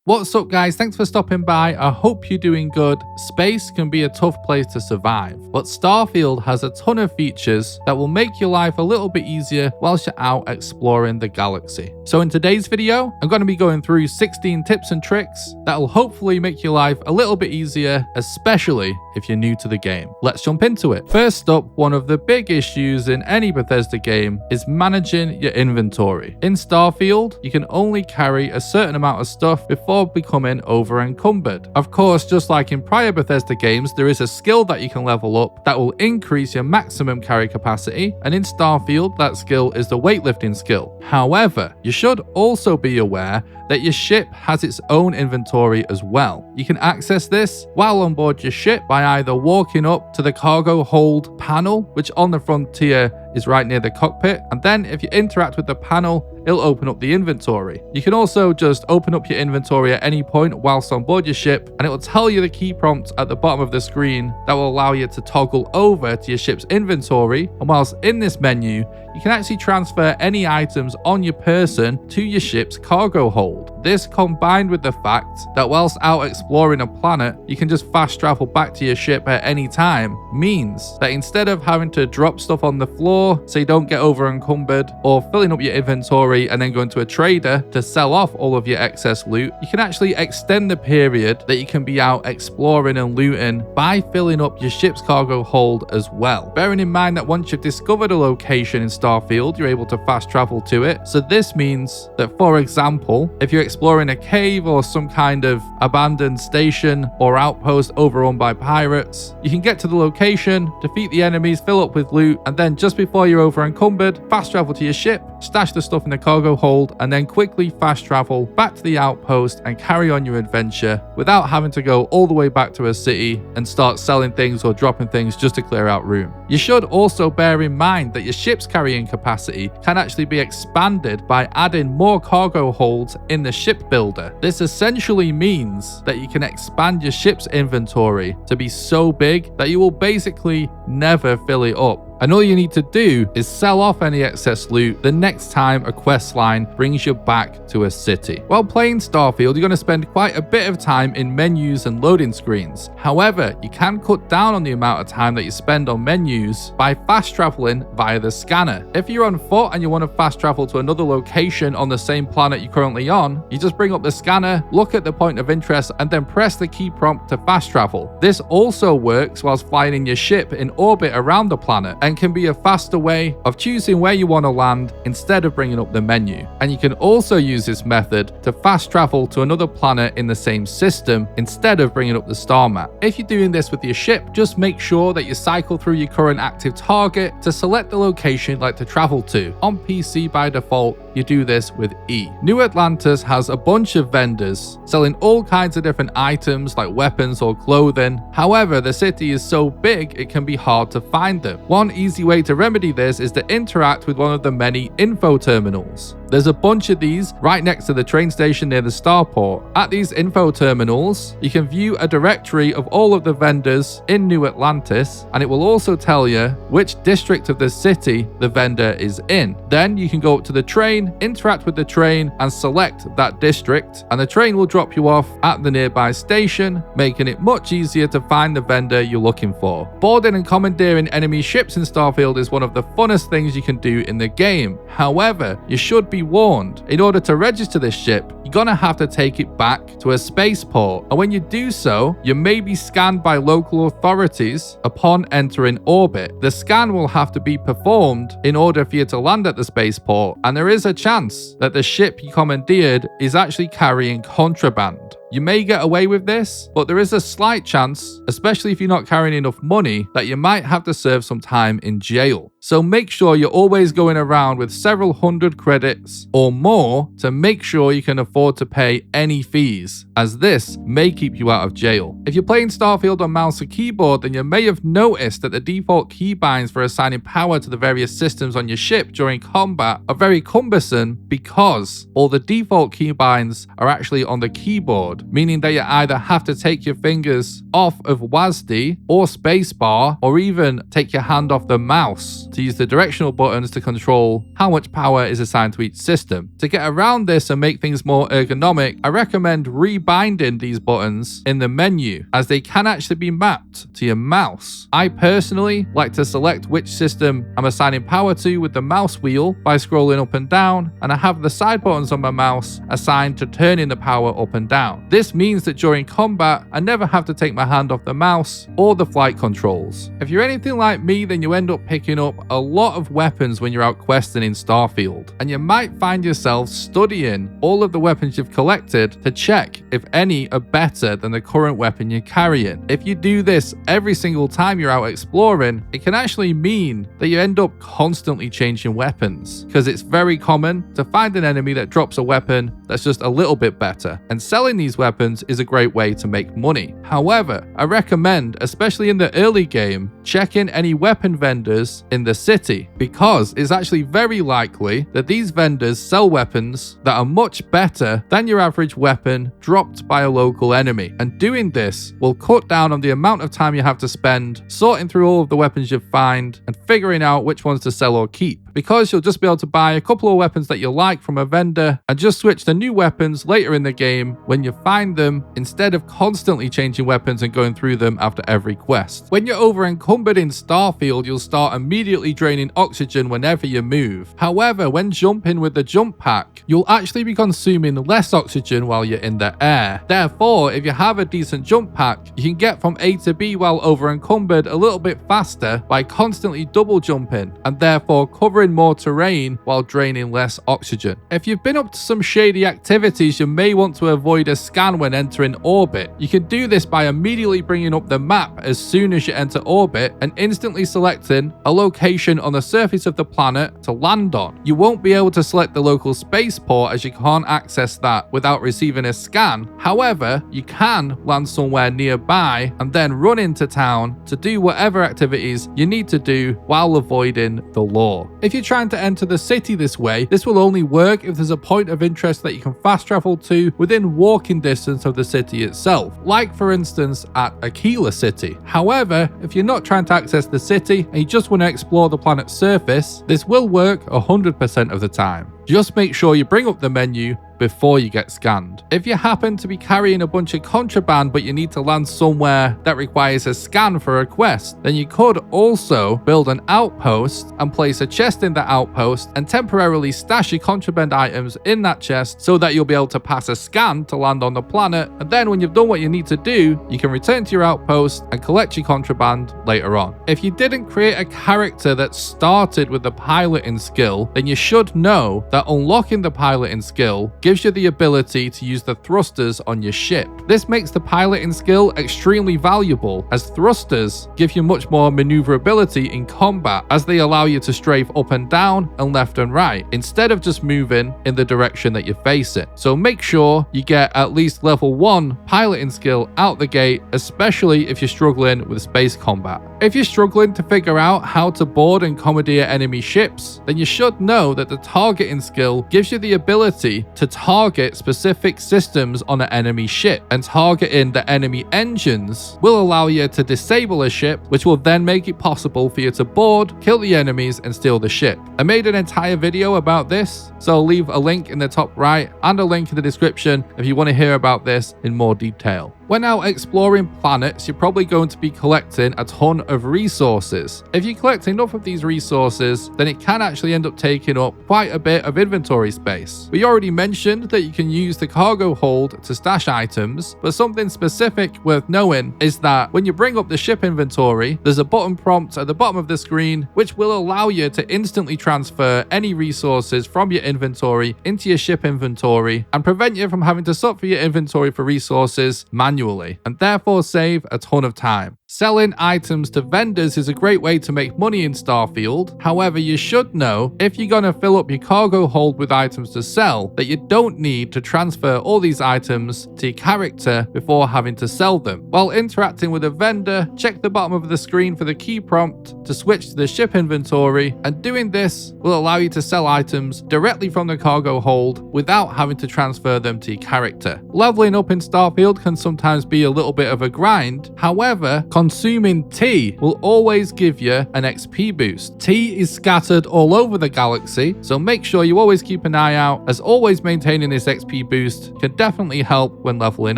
What's up guys, thanks for stopping by. I hope you're doing good. Space can be a tough place to survive, but Starfield has a ton of features that will make your life a little bit easier whilst you're out exploring the galaxy. So in today's video, I'm going to be going through 16 tips and tricks that will hopefully make your life a little bit easier, especially if you're new to the game. Let's jump into it. First up, one of the big issues in any Bethesda game is managing your inventory. In Starfield, you can only carry a certain amount of stuff before becoming over encumbered. Of course, just like in prior Bethesda games, there is a skill that you can level up that will increase your maximum carry capacity, and in Starfield, that skill is the weightlifting skill. However, you should also be aware that your ship has its own inventory as well. You can access this while on board your ship by either walking up to the cargo hold panel, which on the frontier is right near the cockpit, and then if you interact with the panel, it'll open up the inventory. You can also just open up your inventory at any point whilst on board your ship, and it will tell you the key prompt at the bottom of the screen that will allow you to toggle over to your ship's inventory. And whilst in this menu, you can actually transfer any items on your person to your ship's cargo hold. This, combined with the fact that whilst out exploring a planet, you can just fast travel back to your ship at any time, means that instead of having to drop stuff on the floor so you don't get over encumbered, or filling up your inventory and then going to a trader to sell off all of your excess loot, you can actually extend the period that you can be out exploring and looting by filling up your ship's cargo hold as well. Bearing in mind that once you've discovered a location in Starfield, you're able to fast travel to it. So this means that, for example, if you're exploring a cave or some kind of abandoned station or outpost overrun by pirates, you can get to the location, defeat the enemies, fill up with loot, and then just before you're over encumbered, fast travel to your ship, stash the stuff in the cargo hold, and then quickly fast travel back to the outpost and carry on your adventure without having to go all the way back to a city and start selling things or dropping things just to clear out room. You should also bear in mind that your ship's carrying capacity can actually be expanded by adding more cargo holds in the ship builder. This essentially means that you can expand your ship's inventory to be so big that you will basically never fill it up. And all you need to do is sell off any excess loot the next time a quest line brings you back to a city. While playing Starfield, you're going to spend quite a bit of time in menus and loading screens. However, you can cut down on the amount of time that you spend on menus by fast traveling via the scanner. If you're on foot and you want to fast travel to another location on the same planet you're currently on, you just bring up the scanner, look at the point of interest, and then press the key prompt to fast travel. This also works whilst flying in your ship in orbit around the planet, and can be a faster way of choosing where you want to land instead of bringing up the menu. And you can also use this method to fast travel to another planet in the same system instead of bringing up the star map. If you're doing this with your ship, just make sure that you cycle through your current active target to select the location you'd like to travel to. On PC by default, you do this with E. New Atlantis has a bunch of vendors selling all kinds of different items like weapons or clothing. However, the city is so big it can be hard to find them. One easy way to remedy this is to interact with one of the many info terminals. There's a bunch of these right next to the train station near the starport. At these info terminals, you can view a directory of all of the vendors in New Atlantis, and it will also tell you which district of the city the vendor is in. Then you can go up to the train, interact with the train, and select that district, and the train will drop you off at the nearby station, making it much easier to find the vendor you're looking for. Boarding and commandeering enemy ships in Starfield is one of the funnest things you can do in the game. However, you should be warned, in order to register this ship, you're gonna have to take it back to a spaceport, and when you do so, you may be scanned by local authorities upon entering orbit. The scan will have to be performed in order for you to land at the spaceport, and there is a chance that the ship you commandeered is actually carrying contraband. You may get away with this, but there is a slight chance, especially if you're not carrying enough money, that you might have to serve some time in jail. So make sure you're always going around with several hundred credits or more to make sure you can afford to pay any fees, as this may keep you out of jail. If you're playing Starfield on mouse or keyboard, then you may have noticed that the default keybinds for assigning power to the various systems on your ship during combat are very cumbersome because all the default keybinds are actually on the keyboard, meaning that you either have to take your fingers off of WASD or spacebar, or even take your hand off the mouse to use the directional buttons to control how much power is assigned to each system. To get around this and make things more ergonomic, I recommend rebinding these buttons in the menu, as they can actually be mapped to your mouse. I personally like to select which system I'm assigning power to with the mouse wheel by scrolling up and down, and I have the side buttons on my mouse assigned to turning the power up and down. This means that during combat, I never have to take my hand off the mouse or the flight controls. If you're anything like me, then you end up picking up a lot of weapons when you're out questing in Starfield, and you might find yourself studying all of the weapons you've collected to check if any are better than the current weapon you're carrying. If you do this every single time you're out exploring, it can actually mean that you end up constantly changing weapons, because it's very common to find an enemy that drops a weapon that's just a little bit better, and selling these weapons is a great way to make money. However, I recommend, especially in the early game, checking any weapon vendors in the city, because it's actually very likely that these vendors sell weapons that are much better than your average weapon dropped by a local enemy, and doing this will cut down on the amount of time you have to spend sorting through all of the weapons you find and figuring out which ones to sell or keep, because you'll just be able to buy a couple of weapons that you like from a vendor and just switch to new weapons later in the game when you find them, instead of constantly changing weapons and going through them after every quest. When you're over encumbered in Starfield, you'll start immediately draining oxygen whenever you move. However, when jumping with the jump pack, you'll actually be consuming less oxygen while you're in the air. Therefore, if you have a decent jump pack, you can get from A to B while over encumbered a little bit faster by constantly double jumping, and therefore covering more terrain while draining less oxygen. If you've been up to some shady activities, you may want to avoid a scan when entering orbit. You can do this by immediately bringing up the map as soon as you enter orbit and instantly selecting a location on the surface of the planet to land on. You won't be able to select the local spaceport, as you can't access that without receiving a scan. However, you can land somewhere nearby and then run into town to do whatever activities you need to do while avoiding the law. If you're trying to enter the city this way, this will only work if there's a point of interest that you can fast travel to within walking distance of the city itself, like for instance at Aquila City. However, if you're not trying to access the city and you just want to explore the planet's surface, this will work 100% of the time. Just make sure you bring up the menu before you get scanned. If you happen to be carrying a bunch of contraband but you need to land somewhere that requires a scan for a quest, then you could also build an outpost and place a chest in the outpost and temporarily stash your contraband items in that chest so that you'll be able to pass a scan to land on the planet, and then when you've done what you need to do, you can return to your outpost and collect your contraband later on. If you didn't create a character that started with the piloting skill, then you should know that unlocking the piloting skill gives you the ability to use the thrusters on your ship. This makes the piloting skill extremely valuable, as thrusters give you much more maneuverability in combat, as they allow you to strafe up and down and left and right instead of just moving in the direction that you're facing. So make sure you get at least level 1 piloting skill out the gate, especially if you're struggling with space combat. If you're struggling to figure out how to board and commandeer enemy ships, then you should know that the targeting skill gives you the ability to target specific systems on an enemy ship, and targeting the enemy engines will allow you to disable a ship, which will then make it possible for you to board, kill the enemies, and steal the ship. I made an entire video about this, so I'll leave a link in the top right and a link in the description if you want to hear about this in more detail. When out exploring planets, you're probably going to be collecting a ton of resources. If you collect enough of these resources, then it can actually end up taking up quite a bit of inventory space. We already mentioned that you can use the cargo hold to stash items, but something specific worth knowing is that when you bring up the ship inventory, there's a button prompt at the bottom of the screen which will allow you to instantly transfer any resources from your inventory into your ship inventory and prevent you from having to sort through your inventory for resources manually, and therefore save a ton of time. Selling items to vendors is a great way to make money in Starfield. However, you should know, if you're going to fill up your cargo hold with items to sell, that you don't need to transfer all these items to your character before having to sell them. While interacting with a vendor, check the bottom of the screen for the key prompt to switch to the ship inventory, and doing this will allow you to sell items directly from the cargo hold without having to transfer them to your character. Leveling up in Starfield can sometimes be a little bit of a grind. However, Consuming tea will always give you an XP boost. Tea is scattered all over the galaxy, so make sure you always keep an eye out, as always maintaining this XP boost can definitely help when leveling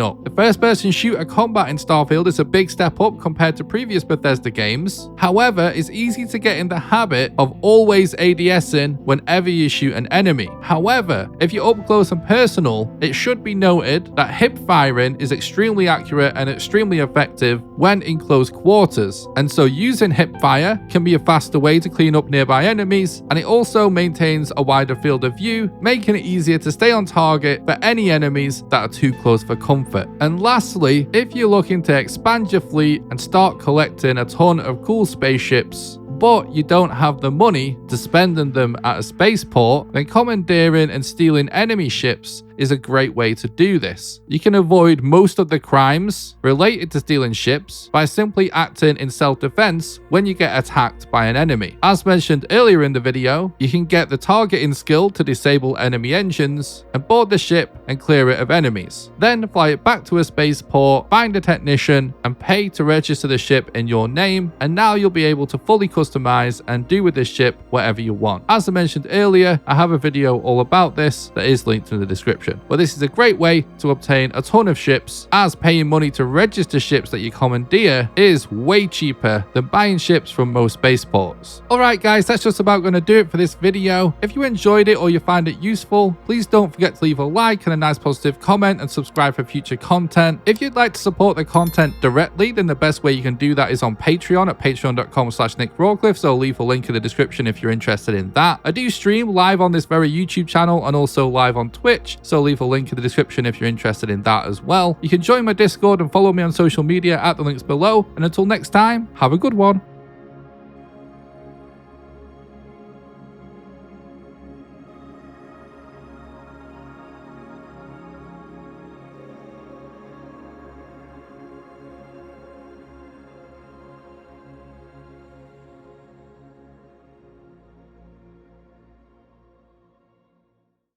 up. The first-person shooter combat in Starfield is a big step up compared to previous Bethesda games. However, it's easy to get in the habit of always ADSing whenever you shoot an enemy. However, if you're up close and personal, it should be noted that hip firing is extremely accurate and extremely effective when in close quarters, and so using hip fire can be a faster way to clean up nearby enemies, and it also maintains a wider field of view, making it easier to stay on target for any enemies that are too close for comfort. And lastly, if you're looking to expand your fleet and start collecting a ton of cool spaceships, but you don't have the money to spend on them at a spaceport, then commandeering and stealing enemy ships is a great way to do this. You can avoid most of the crimes related to stealing ships by simply acting in self-defense when you get attacked by an enemy. As mentioned earlier in the video, you can get the targeting skill to disable enemy engines and board the ship and clear it of enemies. Then fly it back to a spaceport, find a technician, and pay to register the ship in your name, and now you'll be able to fully customize and do with this ship whatever you want. As I mentioned earlier, I have a video all about this that is linked in the description. But this is a great way to obtain a ton of ships, as paying money to register ships that you commandeer is way cheaper than buying ships from most spaceports. Alright guys, that's just about going to do it for this video. If you enjoyed it or you find it useful, please don't forget to leave a like and a nice positive comment and subscribe for future content. If you'd like to support the content directly, then the best way you can do that is on Patreon at patreon.com/NickRawcliffe, so I'll leave a link in the description if you're interested in that. I do stream live on this very YouTube channel and also live on Twitch, so leave a link in the description if you're interested in that as well. You can join my Discord and follow me on social media at the links below, and until next time, have a good one.